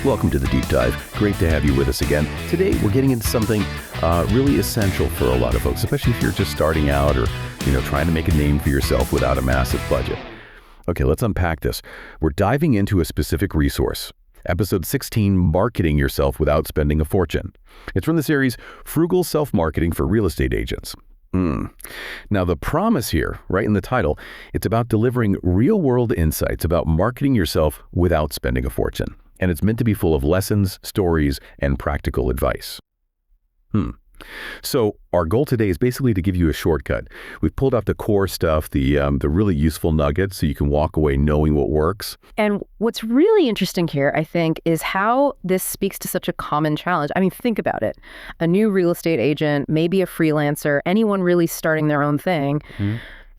Welcome to the Deep Dive. Great to have you with us again. Today, we're getting into something really essential for a lot of folks, especially if you're just starting out or, trying to make a name for yourself without a massive budget. Okay, let's unpack this. We're diving into a specific resource. Episode 16, Marketing Yourself Without Spending a Fortune. It's from the series Frugal Self-Marketing for Real Estate Agents. Now, the promise here, right in the title, it's about delivering real-world insights about marketing yourself without spending a fortune. And it's meant to be full of lessons, stories, and practical advice. So our goal today is basically to give you a shortcut. We've pulled out the core stuff, the really useful nuggets, so you can walk away knowing what works. And what's really interesting here, I think, is how this speaks to such a common challenge. I mean, think about it. A new real estate agent, maybe a freelancer, anyone really starting their own thing.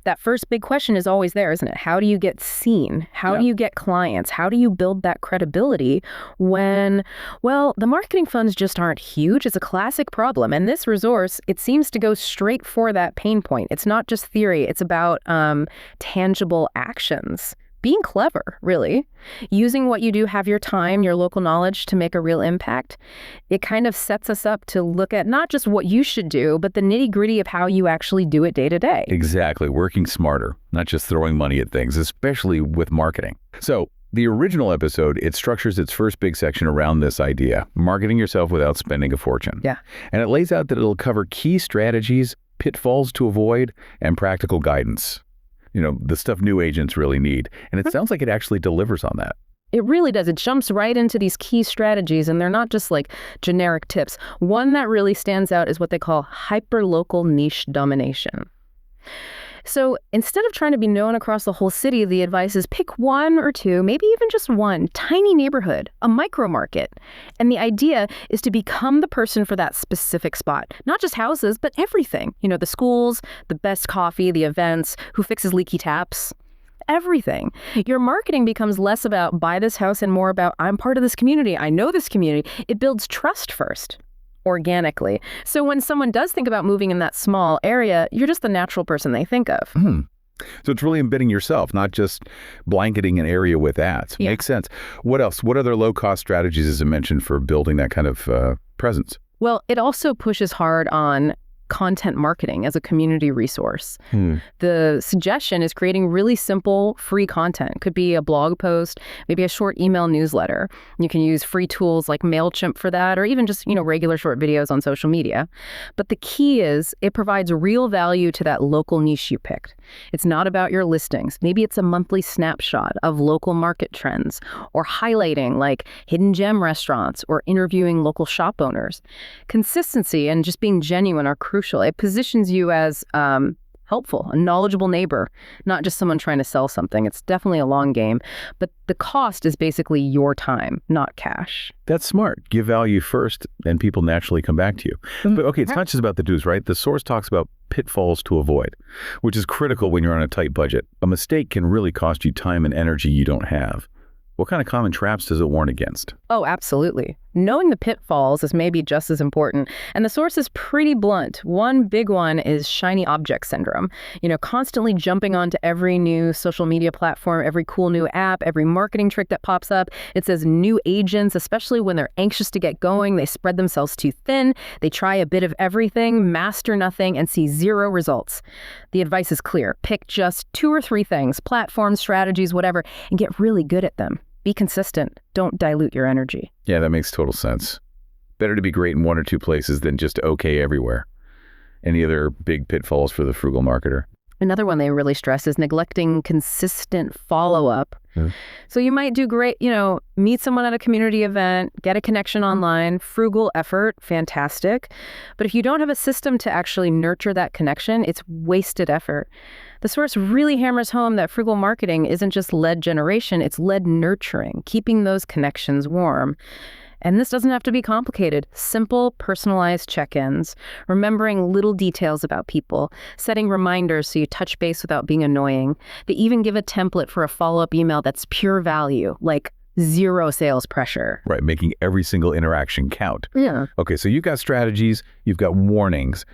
That first big question is always there, isn't it? How do you get seen? How do you get clients? How do you build that credibility when, well, the marketing funds just aren't huge? It's a classic problem. And this resource, it seems to go straight for that pain point. It's not just theory. It's about tangible actions. Being clever, really. Using what you do, have your time, your local knowledge to make a real impact. It kind of sets us up to look at not just what you should do, but the nitty-gritty of how you actually do it day to day. Exactly. Working smarter, not just throwing money at things, especially with marketing. So the original episode, it structures its first big section around this idea, marketing yourself without spending a fortune. Yeah. And it lays out that it'll cover key strategies, pitfalls to avoid, and practical guidance. The stuff new agents really need. And it sounds like it actually delivers on that. It really does. It jumps right into these key strategies, and they're not just like generic tips. One that really stands out is what they call hyperlocal niche domination. So instead of trying to be known across the whole city, the advice is pick one or two, maybe even just one tiny neighborhood, a micro market. And the idea is to become the person for that specific spot, not just houses, but everything. The schools, the best coffee, the events, who fixes leaky taps, everything. Your marketing becomes less about buy this house and more about I'm part of this community. I know this community. It builds trust first. Organically. So when someone does think about moving in that small area, you're just the natural person they think of. So it's really embedding yourself, not just blanketing an area with ads. Yeah. Makes sense. What else? What other low-cost strategies is it mentioned for building that kind of presence? Well, it also pushes hard on content marketing as a community resource. The suggestion is creating really simple, free content. Could be a blog post, maybe a short email newsletter. You can use free tools like MailChimp for that, or even just, regular short videos on social media. But the key is it provides real value to that local niche you picked. It's not about your listings. Maybe it's a monthly snapshot of local market trends, or highlighting like hidden gem restaurants, or interviewing local shop owners. Consistency and just being genuine are crucial. It positions you as helpful, a knowledgeable neighbor, not just someone trying to sell something. It's definitely a long game, but the cost is basically your time, not cash. That's smart. Give value first, and people naturally come back to you. But okay, it's not just about the do's, right? The source talks about pitfalls to avoid, which is critical when you're on a tight budget. A mistake can really cost you time and energy you don't have. What kind of common traps does it warn against? Oh, absolutely. Knowing the pitfalls is maybe just as important. And the source is pretty blunt. One big one is shiny object syndrome. Constantly jumping onto every new social media platform, every cool new app, every marketing trick that pops up. It says new agents, especially when they're anxious to get going, they spread themselves too thin. They try a bit of everything, master nothing, and see zero results. The advice is clear. Pick just 2 or 3 things, platforms, strategies, whatever, and get really good at them. Be consistent. Don't dilute your energy. Yeah, that makes total sense. Better to be great in 1 or 2 places than just okay everywhere. Any other big pitfalls for the frugal marketer? Another one they really stress is neglecting consistent follow-up. So you might do great, meet someone at a community event, get a connection online, frugal effort, fantastic. But if you don't have a system to actually nurture that connection, it's wasted effort. The source really hammers home that frugal marketing isn't just lead generation, it's lead nurturing, keeping those connections warm. And this doesn't have to be complicated. Simple, personalized check-ins, remembering little details about people, setting reminders so you touch base without being annoying. They even give a template for a follow-up email that's pure value, like zero sales pressure. Right, making every single interaction count. Yeah. Okay, so you've got strategies, you've got warnings.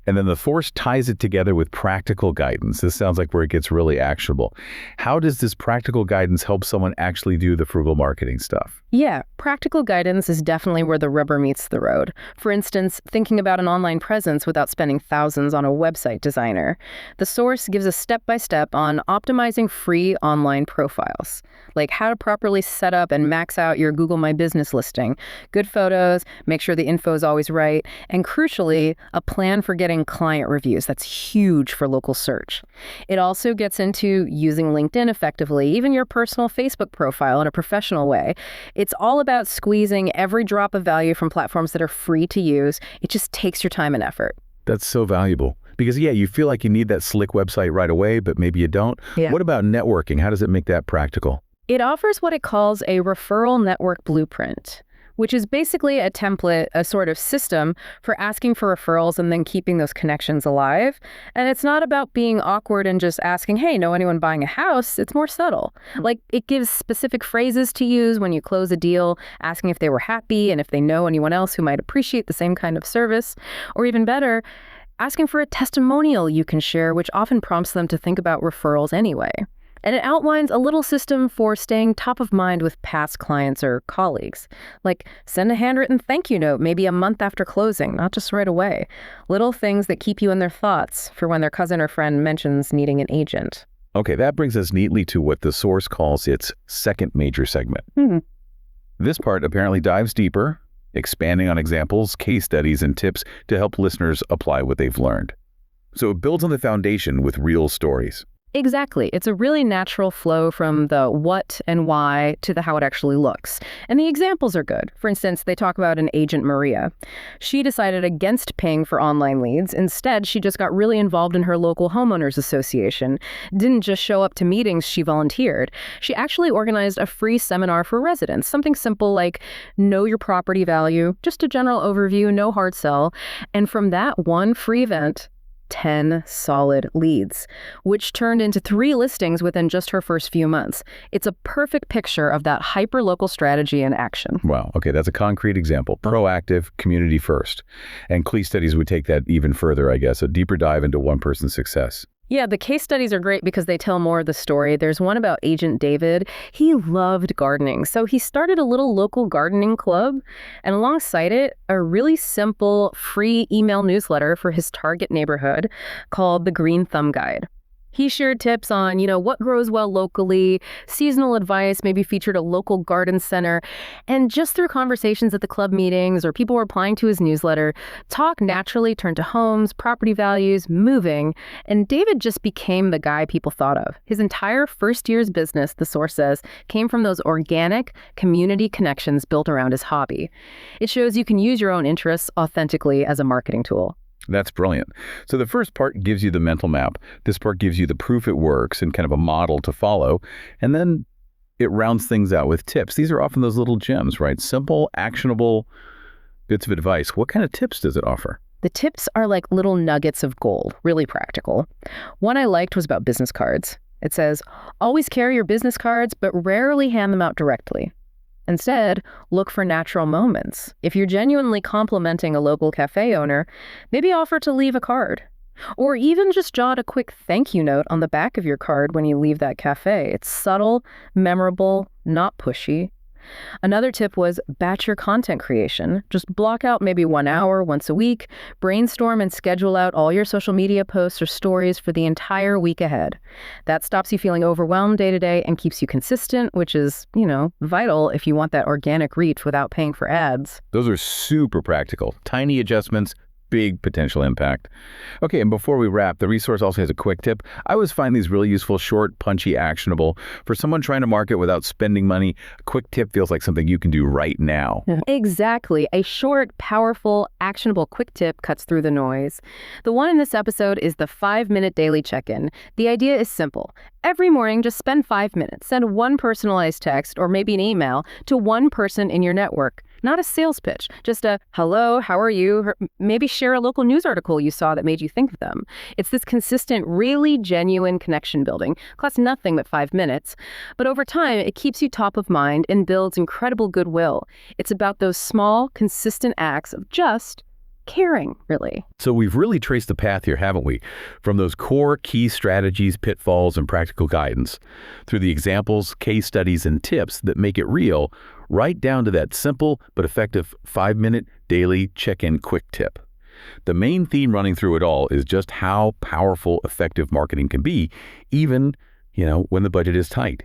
And then the source ties it together with practical guidance. This sounds like where it gets really actionable. How does this practical guidance help someone actually do the frugal marketing stuff? Yeah, practical guidance is definitely where the rubber meets the road. For instance, thinking about an online presence without spending thousands on a website designer. The source gives a step-by-step on optimizing free online profiles, like how to properly set up and max out your Google My Business listing, good photos, make sure the info is always right, and crucially, a plan for getting client reviews. That's huge for local search. It also gets into using LinkedIn effectively, even your personal Facebook profile in a professional way. It's all about squeezing every drop of value from platforms that are free to use. It just takes your time and effort. That's so valuable. Because, yeah, you feel like you need that slick website right away, but maybe you don't. Yeah. What about networking? How does it make that practical? It offers what it calls a referral network blueprint, which is basically a template, a sort of system for asking for referrals and then keeping those connections alive. And it's not about being awkward and just asking, hey, know anyone buying a house? It's more subtle. Like, it gives specific phrases to use when you close a deal, asking if they were happy and if they know anyone else who might appreciate the same kind of service. Or even better, asking for a testimonial you can share, which often prompts them to think about referrals anyway. And it outlines a little system for staying top of mind with past clients or colleagues. Like, send a handwritten thank you note maybe a month after closing, not just right away. Little things that keep you in their thoughts for when their cousin or friend mentions needing an agent. Okay, that brings us neatly to what the source calls its second major segment. This part apparently dives deeper, expanding on examples, case studies, and tips to help listeners apply what they've learned. So it builds on the foundation with real stories. Exactly. It's a really natural flow from the what and why to the how it actually looks. And the examples are good. For instance, they talk about an agent, Maria. She decided against paying for online leads. Instead, she just got really involved in her local homeowners association. Didn't just show up to meetings, she volunteered. She actually organized a free seminar for residents, something simple like know your property value, just a general overview, no hard sell. And from that one free event, 10 solid leads, which turned into 3 listings within just her first few months. It's a perfect picture of that hyper-local strategy in action. Wow. Okay, that's a concrete example. Proactive, community first. And case studies would take that even further, I guess, a deeper dive into one person's success. Yeah, the case studies are great because they tell more of the story. There's one about Agent David. He loved gardening, so he started a little local gardening club, and alongside it, a really simple free email newsletter for his target neighborhood called the Green Thumb Guide. He shared tips on, what grows well locally, seasonal advice, maybe featured a local garden center, and just through conversations at the club meetings or people replying to his newsletter, talk naturally turned to homes, property values, moving, and David just became the guy people thought of. His entire first year's business, the source says, came from those organic community connections built around his hobby. It shows you can use your own interests authentically as a marketing tool. That's brilliant. So the first part gives you the mental map. This part gives you the proof it works and kind of a model to follow. And then it rounds things out with tips. These are often those little gems, right? Simple, actionable bits of advice. What kind of tips does it offer? The tips are like little nuggets of gold, really practical. One I liked was about business cards. It says, always carry your business cards, but rarely hand them out directly. Instead, look for natural moments. If you're genuinely complimenting a local cafe owner, maybe offer to leave a card. Or even just jot a quick thank you note on the back of your card when you leave that cafe. It's subtle, memorable, not pushy. Another tip was batch your content creation. Just block out maybe 1 hour once a week, brainstorm and schedule out all your social media posts or stories for the entire week ahead. That stops you feeling overwhelmed day to day and keeps you consistent, which is, vital if you want that organic reach without paying for ads. Those are super practical. Tiny adjustments, big potential impact. Okay, and before we wrap, the resource also has a quick tip. I always find these really useful, short, punchy, actionable. For someone trying to market without spending money, a quick tip feels like something you can do right now. Exactly. A short, powerful, actionable quick tip cuts through the noise. The one in this episode is the 5-minute daily check-in. The idea is simple. Every morning, just spend 5 minutes. Send one personalized text or maybe an email to one person in your network. Not a sales pitch, just a hello, how are you? Maybe share a local news article you saw that made you think of them. It's this consistent, really genuine connection building. Costs nothing but 5 minutes. But over time, it keeps you top of mind and builds incredible goodwill. It's about those small, consistent acts of just caring, really. So we've really traced the path here, haven't we? From those core key strategies, pitfalls, and practical guidance, through the examples, case studies, and tips that make it real, right down to that simple but effective 5-minute daily check-in quick tip. The main theme running through it all is just how powerful effective marketing can be, even, when the budget is tight.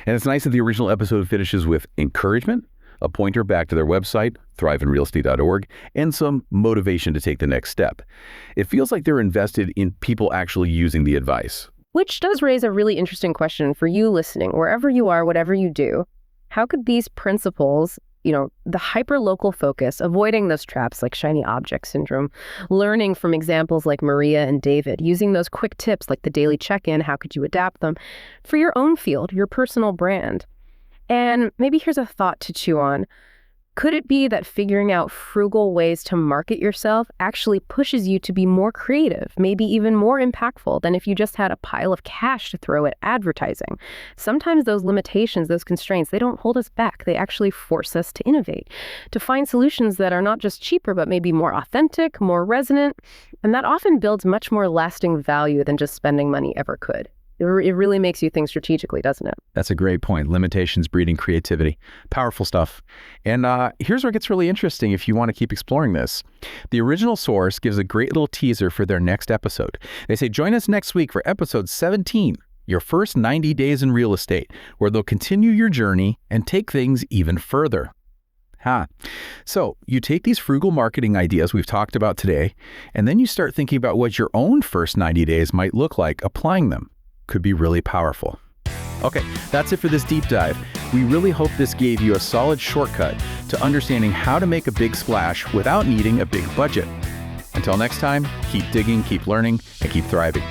And it's nice that the original episode finishes with encouragement, a pointer back to their website, thriveinrealestate.org, and some motivation to take the next step. It feels like they're invested in people actually using the advice. Which does raise a really interesting question for you listening, wherever you are, whatever you do. How could these principles, the hyper-local focus, avoiding those traps like shiny object syndrome, learning from examples like Maria and David, using those quick tips like the daily check-in, how could you adapt them for your own field, your personal brand? And maybe here's a thought to chew on. Could it be that figuring out frugal ways to market yourself actually pushes you to be more creative, maybe even more impactful than if you just had a pile of cash to throw at advertising? Sometimes those limitations, those constraints, they don't hold us back. They actually force us to innovate, to find solutions that are not just cheaper, but maybe more authentic, more resonant. And that often builds much more lasting value than just spending money ever could. It really makes you think strategically, doesn't it? That's a great point. Limitations breeding creativity. Powerful stuff. And here's where it gets really interesting if you want to keep exploring this. The original source gives a great little teaser for their next episode. They say, join us next week for episode 17, your first 90 days in real estate, where they'll continue your journey and take things even further. So you take these frugal marketing ideas we've talked about today, and then you start thinking about what your own first 90 days might look like applying them. Could be really powerful. Okay, that's it for this deep dive. We really hope this gave you a solid shortcut to understanding how to make a big splash without needing a big budget. Until next time, keep digging, keep learning, and keep thriving.